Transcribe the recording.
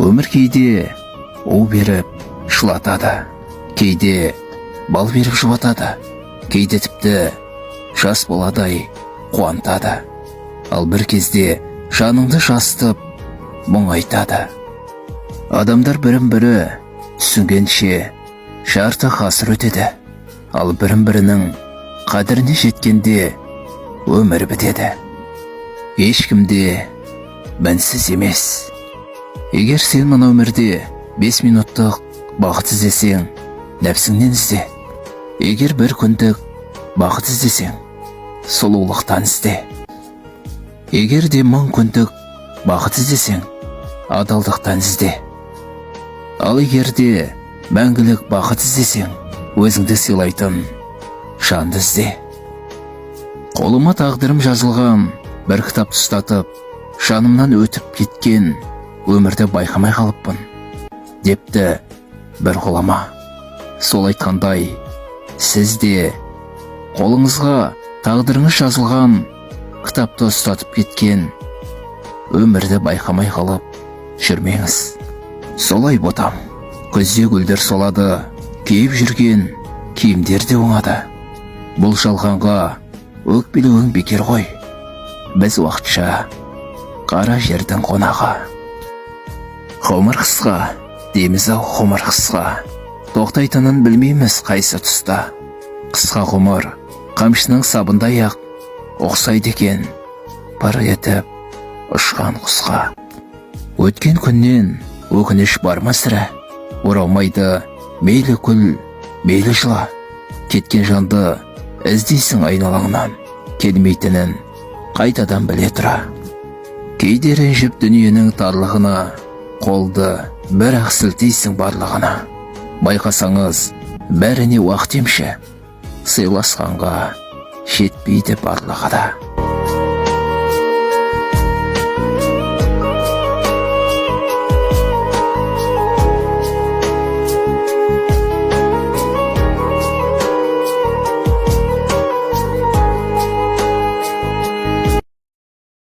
Өмір кейде у беріп шылатады, кейде бал беріп жұбатады, кейде тіпті жас боладай қуантады. Ал бір кезде жаныңды жастып мұң айтады. Адамдар бірін-бірі түсінгенше жарты ғасыр өтеді. Ал бірін-бірінің қадіріне жеткенде өмір бітеді. Ешкімде мінсіз емес. Егер сен мына өмірде 5 минуттық бақыт іздесең, нәпсіңнен ізде. Егер бір күндік бақыт іздесең, сұлулықтан ізде. Егер де 1000 күндік бақыт іздесең, адалдықтан ізде. Ал егер де мәңгілік бақыт іздесең, өзіңді сыйлайтын жанды ізде. Қолыма тағдырым жазылған бір кітап ұстатып, жанымнан өтіп кеткен өмірді байқамай қалыппын, депті бір ғұлама. Сол айтқандай, сіз де қолыңызға тағдырыңыз жазылған кітапты ұстатып кеткен өмірді байқамай қалып жүрмеңіз. Солай ботам, күзде гүлдер солады, киіп жүрген киімдер де оңады. Бұл жалғанға өкпелеуің бекер ғой, біз уақытша қара жердің қонағы. Ғұмыр қысқа, дейміз ау ғұмыр қысқа, тоқтайтынын білмейміз қайсы тұста. Қысқа ғұмыр қамшының сабындай ақ ұқсайды екен, пыр етіп ұшқан құсқа. Өткен күннен өкініш бар ма сірә, оралмайды мейлі күл, мейлі жыла. Кеткен жанды іздейсің айналаңнан, келмейтінін қайтадан біле тұра. Кейде ренжіп дүниенің тарлығына, қолды бір-ақ сілтейсің барлығына. Байқасаңыз бәріне уақыт емші, сыйласқанға жетпейді барлығы да.